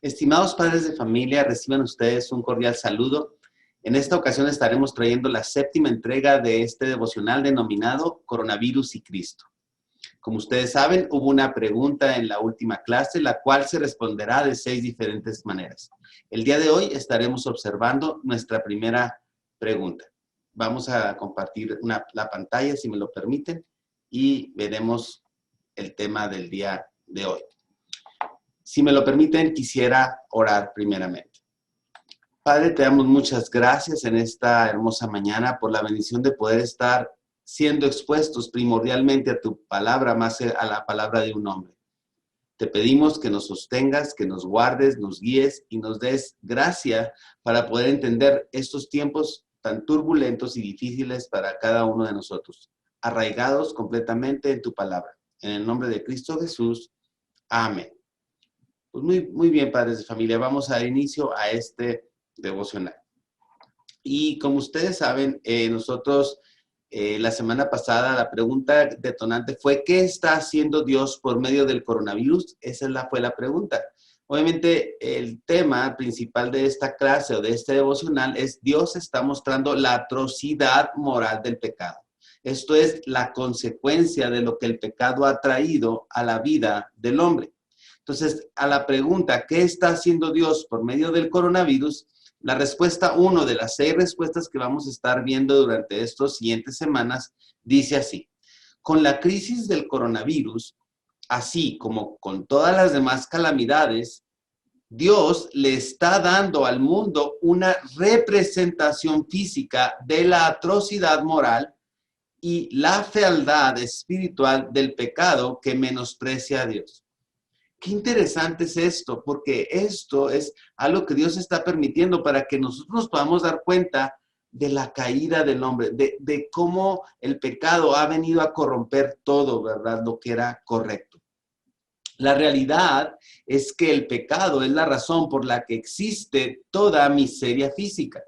Estimados padres de familia, reciban ustedes un cordial saludo. En esta ocasión estaremos trayendo la séptima entrega de este devocional denominado Coronavirus y Cristo. Como ustedes saben, hubo una pregunta en la última clase, la cual se responderá de 6 diferentes maneras. El día de hoy estaremos observando nuestra primera pregunta. Vamos a compartir la pantalla, si me lo permiten, y veremos el tema del día de hoy. Si me lo permiten, quisiera orar primeramente. Padre, te damos muchas gracias en esta hermosa mañana por la bendición de poder estar siendo expuestos primordialmente a tu palabra, más a la palabra de un hombre. Te pedimos que nos sostengas, que nos guardes, nos guíes y nos des gracia para poder entender estos tiempos tan turbulentos y difíciles para cada uno de nosotros, arraigados completamente en tu palabra. En el nombre de Cristo Jesús. Amén. Pues muy bien, padres de familia, vamos a dar inicio a este devocional. Y como ustedes saben, nosotros la semana pasada la pregunta detonante fue ¿qué está haciendo Dios por medio del coronavirus? Esa fue la pregunta. Obviamente el tema principal de esta clase o de este devocional es Dios está mostrando la atrocidad moral del pecado. Esto es la consecuencia de lo que el pecado ha traído a la vida del hombre. Entonces, a la pregunta, ¿qué está haciendo Dios por medio del coronavirus? La respuesta, una de las 6 respuestas que vamos a estar viendo durante estas siguientes semanas, dice así. Con la crisis del coronavirus, así como con todas las demás calamidades, Dios le está dando al mundo una representación física de la atrocidad moral y la fealdad espiritual del pecado que menosprecia a Dios. Qué interesante es esto, porque esto es algo que Dios está permitiendo para que nosotros nos podamos dar cuenta de la caída del hombre, de cómo el pecado ha venido a corromper todo, ¿verdad? Lo que era correcto. La realidad es que el pecado es la razón por la que existe toda miseria física.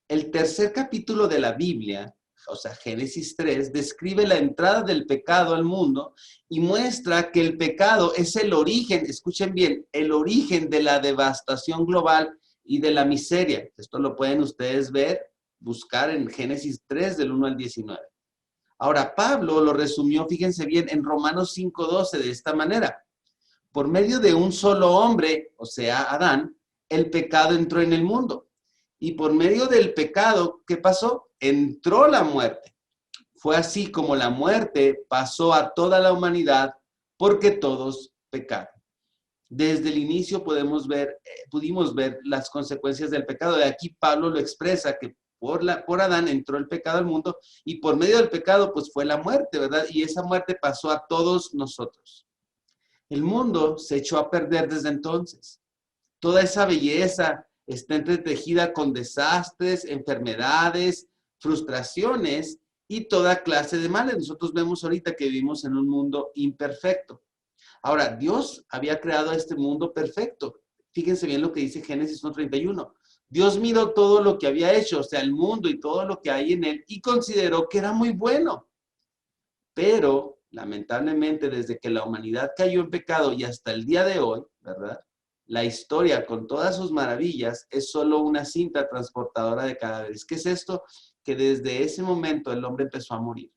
El tercer capítulo de la Biblia, o sea, Génesis 3, describe la entrada del pecado al mundo y muestra que el pecado es el origen, escuchen bien, el origen de la devastación global y de la miseria. Esto lo pueden ustedes ver, buscar en Génesis 3, del 1 al 19. Ahora, Pablo lo resumió, fíjense bien, en Romanos 5:12 de esta manera. Por medio de un solo hombre, o sea, Adán, el pecado entró en el mundo. Y por medio del pecado, ¿qué pasó? Entró la muerte. Fue así como la muerte pasó a toda la humanidad porque todos pecaron. Desde el inicio pudimos ver las consecuencias del pecado. De aquí Pablo lo expresa que por Adán entró el pecado al mundo y por medio del pecado pues fue la muerte, ¿verdad? Y esa muerte pasó a todos nosotros. El mundo se echó a perder desde entonces. Toda esa belleza está entretejida con desastres, enfermedades, frustraciones y toda clase de males. Nosotros vemos ahorita que vivimos en un mundo imperfecto. Ahora, Dios había creado este mundo perfecto. Fíjense bien lo que dice Génesis 1:31. Dios miró todo lo que había hecho, o sea, el mundo y todo lo que hay en él, y consideró que era muy bueno. Pero, lamentablemente, desde que la humanidad cayó en pecado y hasta el día de hoy, ¿verdad? La historia, con todas sus maravillas, es solo una cinta transportadora de cadáveres. ¿Qué es esto? Que desde ese momento el hombre empezó a morir.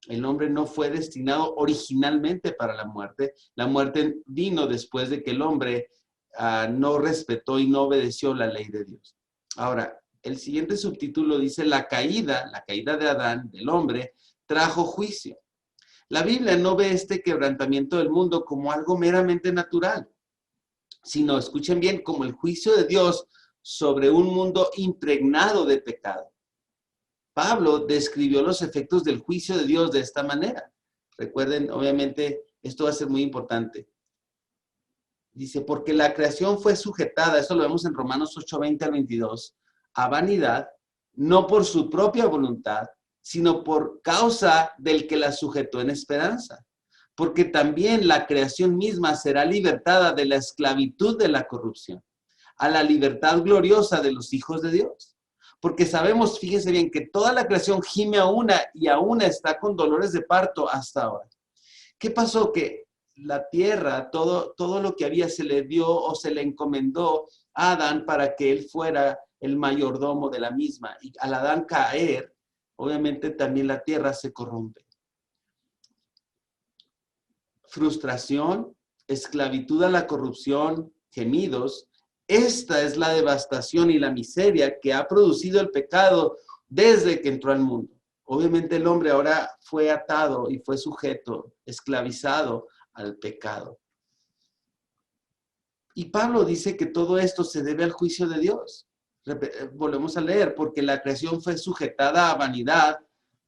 El hombre no fue destinado originalmente para la muerte. La muerte vino después de que el hombre no respetó y no obedeció la ley de Dios. Ahora, el siguiente subtítulo dice, la caída de Adán, del hombre, trajo juicio. La Biblia no ve este quebrantamiento del mundo como algo meramente natural, sino, escuchen bien, como el juicio de Dios sobre un mundo impregnado de pecado. Pablo describió los efectos del juicio de Dios de esta manera. Recuerden, obviamente, esto va a ser muy importante. Dice, porque la creación fue sujetada, esto lo vemos en Romanos 8:20 al 22, a vanidad, no por su propia voluntad, sino por causa del que la sujetó en esperanza. Porque también la creación misma será libertada de la esclavitud de la corrupción, a la libertad gloriosa de los hijos de Dios. Porque sabemos, fíjense bien, que toda la creación gime a una y a una está con dolores de parto hasta ahora. ¿Qué pasó? Que la tierra, todo lo que había se le dio o se le encomendó a Adán para que él fuera el mayordomo de la misma. Y al Adán caer, obviamente también la tierra se corrompe. Frustración, esclavitud a la corrupción, gemidos. Esta es la devastación y la miseria que ha producido el pecado desde que entró al mundo. Obviamente el hombre ahora fue atado y fue sujeto, esclavizado al pecado. Y Pablo dice que todo esto se debe al juicio de Dios. Volvemos a leer, porque la creación fue sujetada a vanidad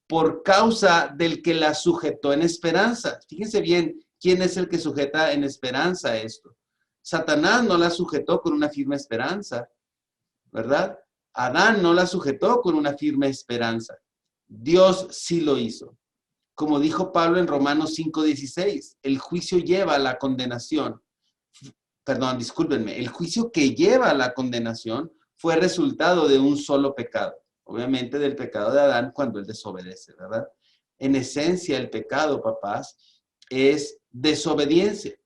por causa del que la sujetó en esperanza. Fíjense bien, ¿quién es el que sujeta en esperanza esto? Satanás no la sujetó con una firme esperanza, ¿verdad? Adán no la sujetó con una firme esperanza. Dios sí lo hizo. Como dijo Pablo en Romanos 5:16, el juicio lleva a la condenación. Perdón, discúlpenme, el juicio que lleva a la condenación fue resultado de un solo pecado. Obviamente del pecado de Adán cuando él desobedece, ¿verdad? En esencia, el pecado, papás, es desobediencia.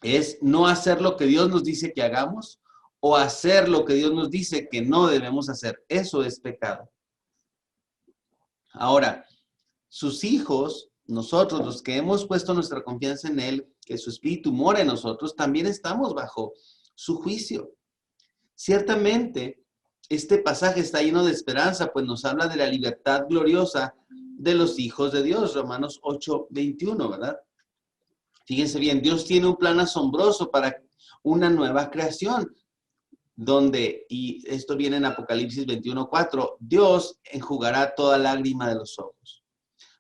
Es no hacer lo que Dios nos dice que hagamos o hacer lo que Dios nos dice que no debemos hacer. Eso es pecado. Ahora, sus hijos, nosotros, los que hemos puesto nuestra confianza en Él, que su espíritu mora en nosotros, también estamos bajo su juicio. Ciertamente, este pasaje está lleno de esperanza, pues nos habla de la libertad gloriosa de los hijos de Dios, Romanos 8:21, ¿verdad? Fíjense bien, Dios tiene un plan asombroso para una nueva creación, donde, y esto viene en Apocalipsis 21:4, Dios enjugará toda lágrima de los ojos.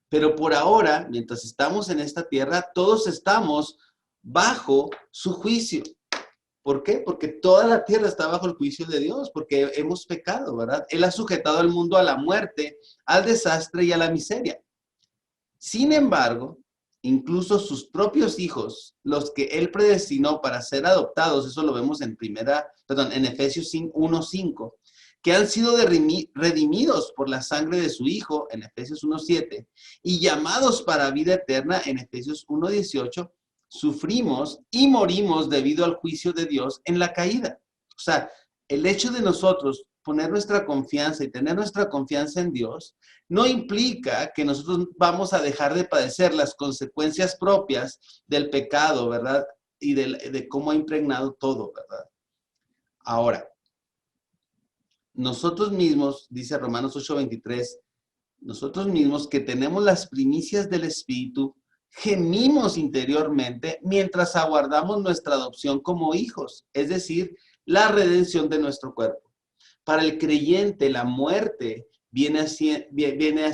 Pero por ahora, mientras estamos en esta tierra, todos estamos bajo su juicio. ¿Por qué? Porque toda la tierra está bajo el juicio de Dios, porque hemos pecado, ¿verdad? Él ha sujetado al mundo a la muerte, al desastre y a la miseria. Sin embargo, incluso sus propios hijos, los que él predestinó para ser adoptados, eso lo vemos en Efesios 1:5, que han sido redimidos por la sangre de su Hijo, en Efesios 1:7, y llamados para vida eterna, en Efesios 1:18, sufrimos y morimos debido al juicio de Dios en la caída. O sea, el hecho de nosotros poner nuestra confianza y tener nuestra confianza en Dios no implica que nosotros vamos a dejar de padecer las consecuencias propias del pecado, ¿verdad? Y de cómo ha impregnado todo, ¿verdad? Ahora, nosotros mismos, dice Romanos 8:23, nosotros mismos que tenemos las primicias del Espíritu, gemimos interiormente mientras aguardamos nuestra adopción como hijos, es decir, la redención de nuestro cuerpo. Para el creyente, la muerte viene a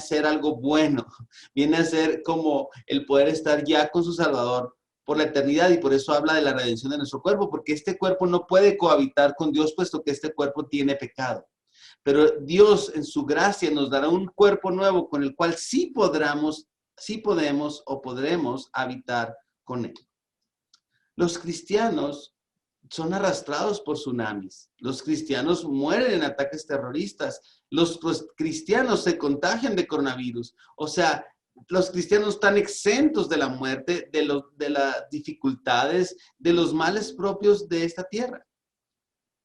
ser algo bueno, viene a ser como el poder estar ya con su Salvador por la eternidad, y por eso habla de la redención de nuestro cuerpo, porque este cuerpo no puede cohabitar con Dios, puesto que este cuerpo tiene pecado. Pero Dios en su gracia nos dará un cuerpo nuevo con el cual sí podemos o podremos habitar con Él. Los cristianos son arrastrados por tsunamis. Los cristianos mueren en ataques terroristas. Los cristianos se contagian de coronavirus. O sea, los cristianos están exentos de la muerte, de las dificultades, de los males propios de esta tierra.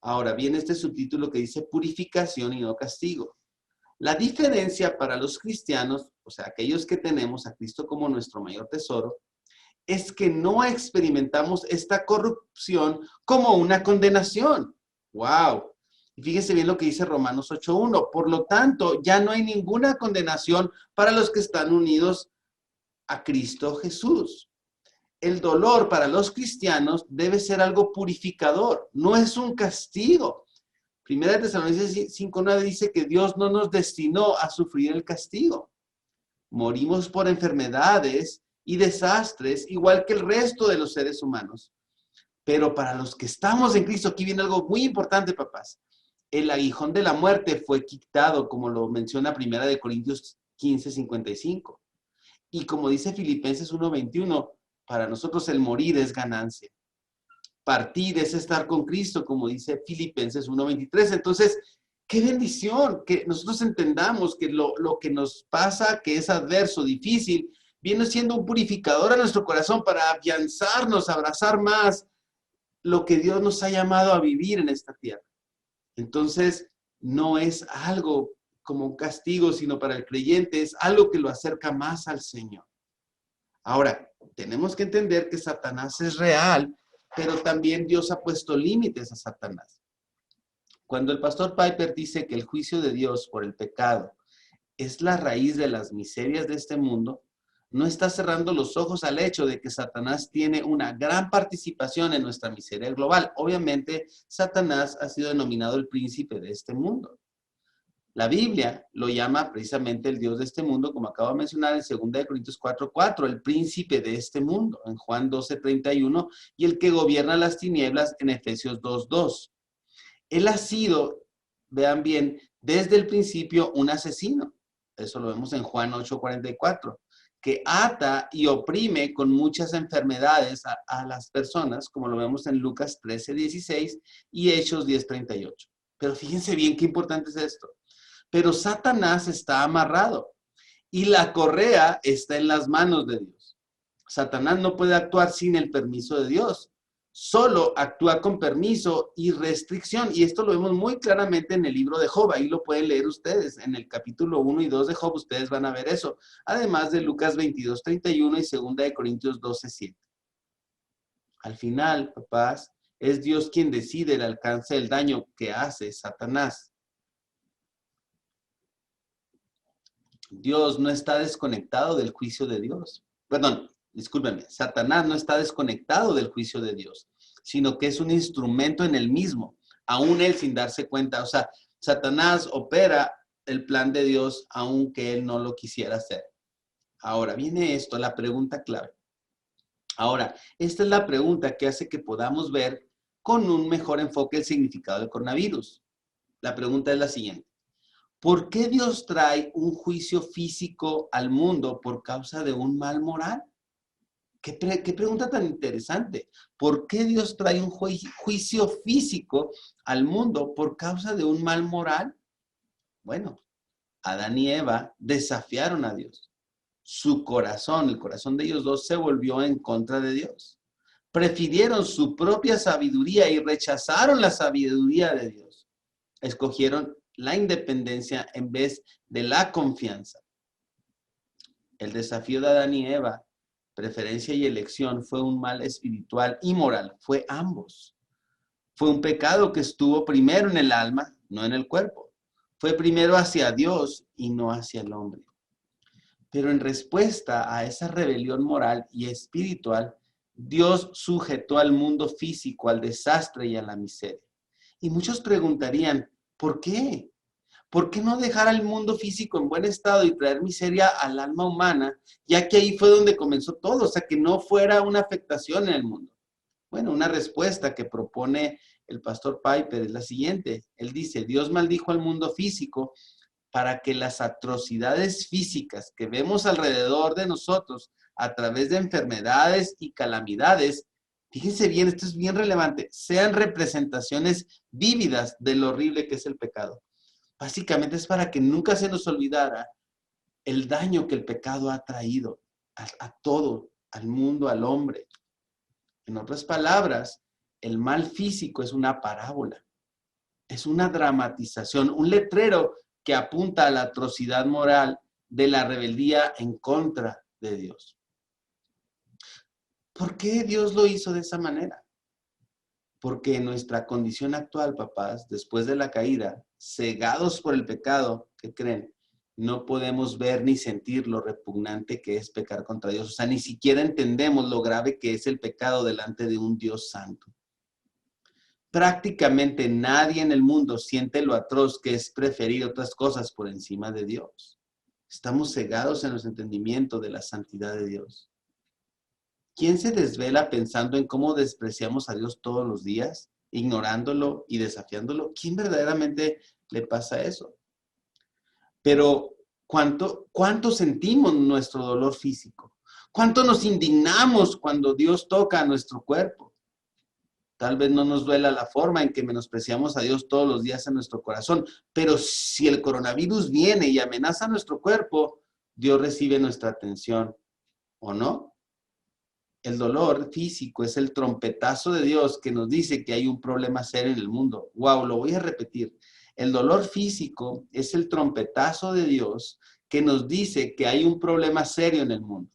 Ahora viene este subtítulo que dice purificación y no castigo. La diferencia para los cristianos, o sea, aquellos que tenemos a Cristo como nuestro mayor tesoro, es que no experimentamos esta corrupción como una condenación. ¡Wow! Y fíjense bien lo que dice Romanos 8:1. Por lo tanto, ya no hay ninguna condenación para los que están unidos a Cristo Jesús. El dolor para los cristianos debe ser algo purificador, no es un castigo. Primera de Tesalonicenses 5:9 dice que Dios no nos destinó a sufrir el castigo. Morimos por enfermedades y desastres, igual que el resto de los seres humanos. Pero para los que estamos en Cristo, aquí viene algo muy importante, papás. El aguijón de la muerte fue quitado, como lo menciona Primera de Corintios 15:55. Y como dice Filipenses 1:21, para nosotros el morir es ganancia. Partir es estar con Cristo, como dice Filipenses 1:23. Entonces, qué bendición que nosotros entendamos que lo que nos pasa, que es adverso, difícil, viene siendo un purificador a nuestro corazón para afianzarnos, abrazar más lo que Dios nos ha llamado a vivir en esta tierra. Entonces, no es algo como un castigo, sino para el creyente es algo que lo acerca más al Señor. Ahora, tenemos que entender que Satanás es real, pero también Dios ha puesto límites a Satanás. Cuando el pastor Piper dice que el juicio de Dios por el pecado es la raíz de las miserias de este mundo, no está cerrando los ojos al hecho de que Satanás tiene una gran participación en nuestra miseria global. Obviamente, Satanás ha sido denominado el príncipe de este mundo. La Biblia lo llama precisamente el Dios de este mundo, como acabo de mencionar en 2 Corintios 4:4, el príncipe de este mundo, en Juan 12:31, y el que gobierna las tinieblas en Efesios 2:2. Él ha sido, vean bien, desde el principio un asesino. Eso lo vemos en Juan 8:44, que ata y oprime con muchas enfermedades a las personas, como lo vemos en Lucas 13:16 y Hechos 10:38. Pero fíjense bien qué importante es esto. Pero Satanás está amarrado y la correa está en las manos de Dios. Satanás no puede actuar sin el permiso de Dios. Solo actúa con permiso y restricción. Y esto lo vemos muy claramente en el libro de Job. Ahí lo pueden leer ustedes. En el capítulo 1 y 2 de Job, ustedes van a ver eso. Además de Lucas 22:31 y 2 Corintios 12:7. Al final, papás, es Dios quien decide el alcance del daño que hace Satanás. Dios no está desconectado del juicio de Dios. Perdón, discúlpenme, Satanás no está desconectado del juicio de Dios, sino que es un instrumento en él mismo, aún él sin darse cuenta. O sea, Satanás opera el plan de Dios aunque él no lo quisiera hacer. Ahora viene esto, la pregunta clave. Ahora, esta es la pregunta que hace que podamos ver con un mejor enfoque el significado del coronavirus. La pregunta es la siguiente. ¿Por qué Dios trae un juicio físico al mundo por causa de un mal moral? ¿Qué pregunta tan interesante? ¿Por qué Dios trae un juicio físico al mundo por causa de un mal moral? Bueno, Adán y Eva desafiaron a Dios. Su corazón, el corazón de ellos dos, se volvió en contra de Dios. Prefirieron su propia sabiduría y rechazaron la sabiduría de Dios. Escogieron la independencia en vez de la confianza. El desafío de Adán y Eva, preferencia y elección, fue un mal espiritual y moral. Fue ambos. Fue un pecado que estuvo primero en el alma, no en el cuerpo. Fue primero hacia Dios y no hacia el hombre. Pero en respuesta a esa rebelión moral y espiritual, Dios sujetó al mundo físico, al desastre y a la miseria. Y muchos preguntarían, ¿por qué? ¿Por qué no dejar al mundo físico en buen estado y traer miseria al alma humana, ya que ahí fue donde comenzó todo? O sea, que no fuera una afectación en el mundo. Bueno, una respuesta que propone el pastor Piper es la siguiente. Él dice, Dios maldijo al mundo físico para que las atrocidades físicas que vemos alrededor de nosotros a través de enfermedades y calamidades, fíjense bien, esto es bien relevante, sean representaciones vívidas de lo horrible que es el pecado. Básicamente es para que nunca se nos olvidara el daño que el pecado ha traído a todo, al mundo, al hombre. En otras palabras, el mal físico es una parábola, es una dramatización, un letrero que apunta a la atrocidad moral de la rebeldía en contra de Dios. ¿Por qué Dios lo hizo de esa manera? Porque en nuestra condición actual, papás, después de la caída, cegados por el pecado, ¿qué creen? No podemos ver ni sentir lo repugnante que es pecar contra Dios. O sea, ni siquiera entendemos lo grave que es el pecado delante de un Dios santo. Prácticamente nadie en el mundo siente lo atroz que es preferir otras cosas por encima de Dios. Estamos cegados en nuestro entendimiento de la santidad de Dios. ¿Quién se desvela pensando en cómo despreciamos a Dios todos los días, ignorándolo y desafiándolo? ¿Quién verdaderamente le pasa eso? Pero ¿cuánto sentimos nuestro dolor físico? ¿Cuánto nos indignamos cuando Dios toca nuestro cuerpo? Tal vez no nos duela la forma en que menospreciamos a Dios todos los días en nuestro corazón, pero si el coronavirus viene y amenaza nuestro cuerpo, Dios recibe nuestra atención ¿o no? El dolor físico es el trompetazo de Dios que nos dice que hay un problema serio en el mundo. Wow, lo voy a repetir. El dolor físico es el trompetazo de Dios que nos dice que hay un problema serio en el mundo.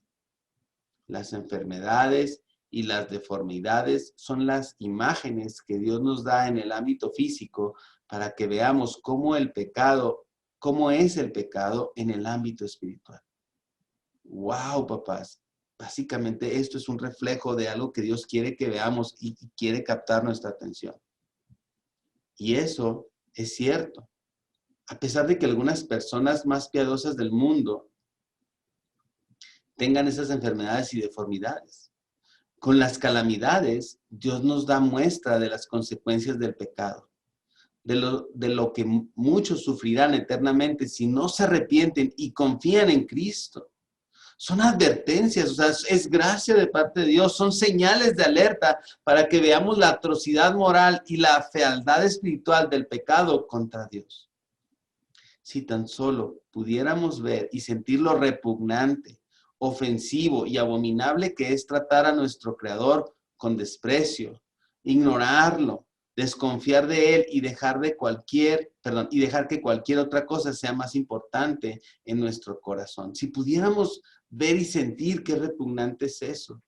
Las enfermedades y las deformidades son las imágenes que Dios nos da en el ámbito físico para que veamos cómo es el pecado en el ámbito espiritual. Wow, papás. Básicamente esto es un reflejo de algo que Dios quiere que veamos y quiere captar nuestra atención. Y eso es cierto. A pesar de que algunas personas más piadosas del mundo tengan esas enfermedades y deformidades. Con las calamidades, Dios nos da muestra de las consecuencias del pecado, de lo que muchos sufrirán eternamente si no se arrepienten y confían en Cristo. Son advertencias, o sea, es gracia de parte de Dios, son señales de alerta para que veamos la atrocidad moral y la fealdad espiritual del pecado contra Dios. Si tan solo pudiéramos ver y sentir lo repugnante, ofensivo y abominable que es tratar a nuestro Creador con desprecio, ignorarlo, desconfiar de Él y dejar que cualquier otra cosa sea más importante en nuestro corazón. Si pudiéramos ver y sentir qué repugnante es eso,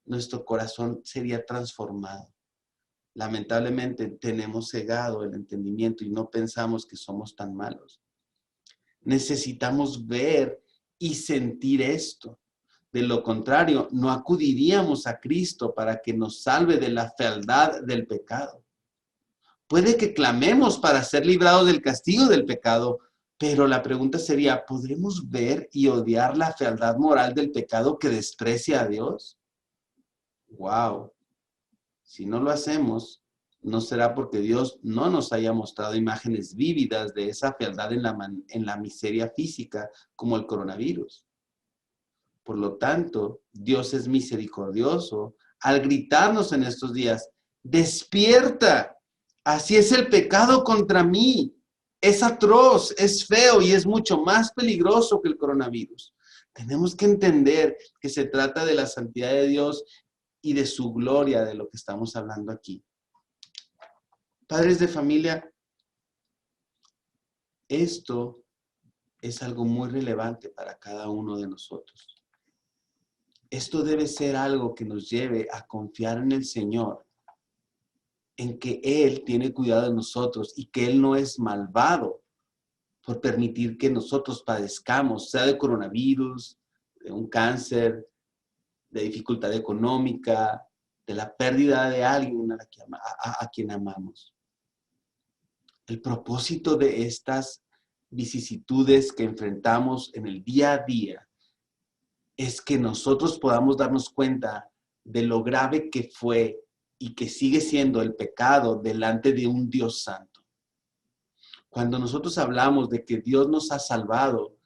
nuestro corazón sería transformado. Lamentablemente tenemos cegado el entendimiento y no pensamos que somos tan malos. Necesitamos ver y sentir esto. De lo contrario, no acudiríamos a Cristo para que nos salve de la fealdad del pecado. Puede que clamemos para ser librados del castigo del pecado, pero la pregunta sería, ¿podremos ver y odiar la fealdad moral del pecado que desprecia a Dios? ¡Wow! Si no lo hacemos, no será porque Dios no nos haya mostrado imágenes vívidas de esa fealdad en la miseria física, como el coronavirus. Por lo tanto, Dios es misericordioso al gritarnos en estos días, ¡despierta! Así es el pecado contra mí. Es atroz, es feo y es mucho más peligroso que el coronavirus. Tenemos que entender que se trata de la santidad de Dios y de su gloria de lo que estamos hablando aquí. Padres de familia, esto es algo muy relevante para cada uno de nosotros. Esto debe ser algo que nos lleve a confiar en el Señor, en que Él tiene cuidado de nosotros y que Él no es malvado por permitir que nosotros padezcamos, sea de coronavirus, de un cáncer, de dificultad económica, de la pérdida de alguien a quien amamos. El propósito de estas vicisitudes que enfrentamos en el día a día es que nosotros podamos darnos cuenta de lo grave que fue y que sigue siendo el pecado delante de un Dios santo. Cuando nosotros hablamos de que Dios nos ha salvado,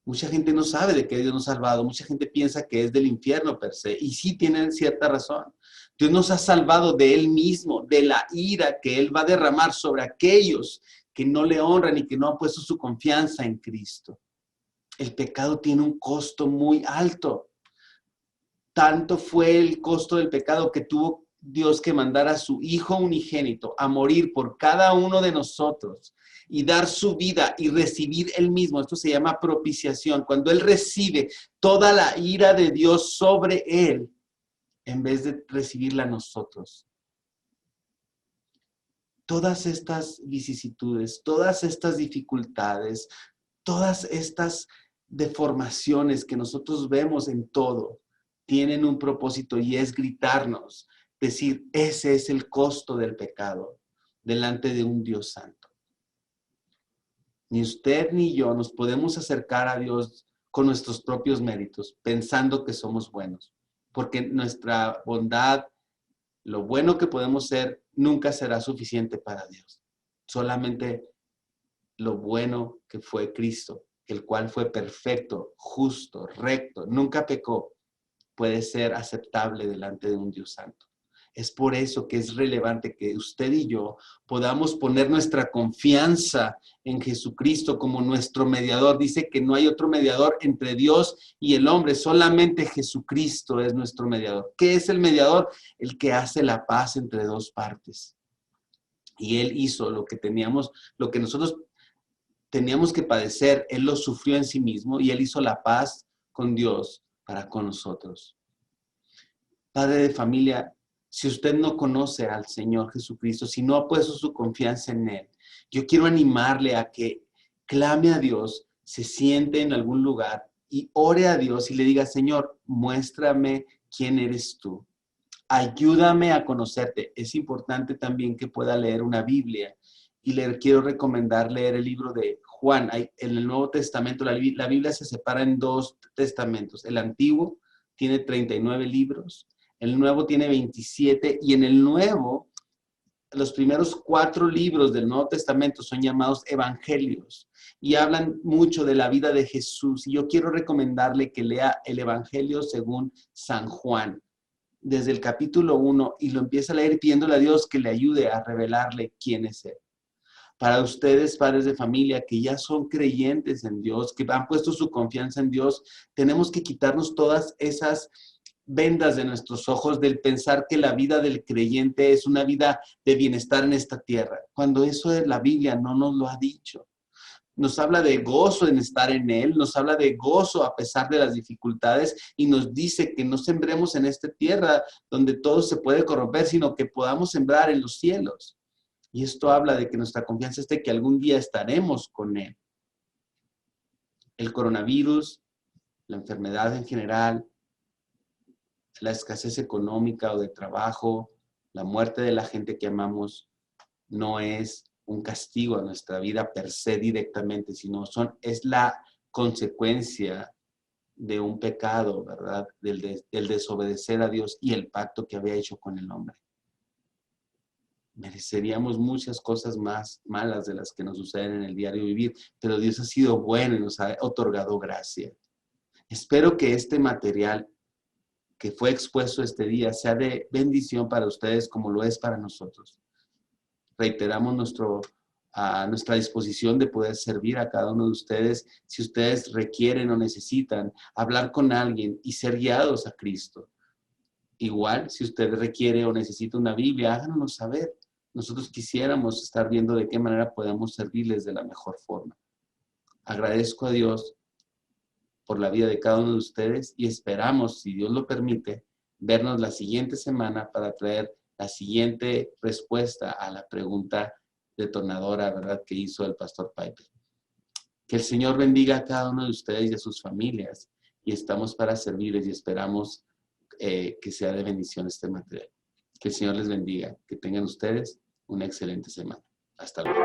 mucha gente no sabe de qué Dios nos ha salvado. Mucha gente piensa que es del infierno per se. Y sí tienen cierta razón. Dios nos ha salvado de Él mismo, de la ira que Él va a derramar sobre aquellos que no le honran y que no han puesto su confianza en Cristo. El pecado tiene un costo muy alto. Tanto fue el costo del pecado que tuvo Dios que mandar a su Hijo unigénito a morir por cada uno de nosotros y dar su vida y recibir Él mismo. Esto se llama propiciación. Cuando Él recibe toda la ira de Dios sobre Él, en vez de recibirla a nosotros. Todas estas vicisitudes, todas estas dificultades, todas estas deformaciones que nosotros vemos en todo, tienen un propósito y es gritarnos, decir, ese es el costo del pecado delante de un Dios santo. Ni usted ni yo nos podemos acercar a Dios con nuestros propios méritos, pensando que somos buenos, porque nuestra bondad, lo bueno que podemos ser, nunca será suficiente para Dios. Solamente lo bueno que fue Cristo, el cual fue perfecto, justo, recto, nunca pecó, puede ser aceptable delante de un Dios santo. Es por eso que es relevante que usted y yo podamos poner nuestra confianza en Jesucristo como nuestro mediador. Dice que no hay otro mediador entre Dios y el hombre, solamente Jesucristo es nuestro mediador. ¿Qué es el mediador? El que hace la paz entre dos partes. Y Él hizo lo que nosotros teníamos que padecer, Él lo sufrió en sí mismo y Él hizo la paz con Dios para con nosotros. Padre de familia, si usted no conoce al Señor Jesucristo, si no ha puesto su confianza en Él, yo quiero animarle a que clame a Dios, se siente en algún lugar y ore a Dios y le diga, Señor, muéstrame quién eres tú. Ayúdame a conocerte. Es importante también que pueda leer una Biblia y le quiero recomendar leer el libro de Juan. En el Nuevo Testamento, la Biblia se separa en dos testamentos. El Antiguo tiene 39 libros, el Nuevo tiene 27 y en el Nuevo, los primeros 4 libros del Nuevo Testamento son llamados evangelios y hablan mucho de la vida de Jesús. Y yo quiero recomendarle que lea el Evangelio según San Juan, desde el capítulo 1 y lo empieza a leer pidiéndole a Dios que le ayude a revelarle quién es Él. Para ustedes, padres de familia, que ya son creyentes en Dios, que han puesto su confianza en Dios, tenemos que quitarnos todas esas vendas de nuestros ojos del pensar que la vida del creyente es una vida de bienestar en esta tierra, cuando eso de la Biblia no nos lo ha dicho. Nos habla de gozo en estar en Él, nos habla de gozo a pesar de las dificultades y nos dice que no sembremos en esta tierra donde todo se puede corromper, sino que podamos sembrar en los cielos. Y esto habla de que nuestra confianza es de que algún día estaremos con Él. El coronavirus, la enfermedad en general, la escasez económica o de trabajo, la muerte de la gente que amamos, no es un castigo a nuestra vida per se directamente, sino es la consecuencia de un pecado, ¿verdad? Del desobedecer a Dios y el pacto que había hecho con el hombre. Mereceríamos muchas cosas más malas de las que nos suceden en el diario vivir, pero Dios ha sido bueno y nos ha otorgado gracia. Espero que este material que fue expuesto este día sea de bendición para ustedes como lo es para nosotros. Reiteramos nuestra disposición de poder servir a cada uno de ustedes si ustedes requieren o necesitan hablar con alguien y ser guiados a Cristo. Igual, si usted requiere o necesita una Biblia, háganoslo saber. Nosotros quisiéramos estar viendo de qué manera podemos servirles de la mejor forma. Agradezco a Dios por la vida de cada uno de ustedes y esperamos, si Dios lo permite, vernos la siguiente semana para traer la siguiente respuesta a la pregunta detonadora, ¿verdad?, que hizo el pastor Piper. Que el Señor bendiga a cada uno de ustedes y a sus familias y estamos para servirles y esperamos que sea de bendición este material. Que el Señor les bendiga, que tengan ustedes una excelente semana. Hasta luego.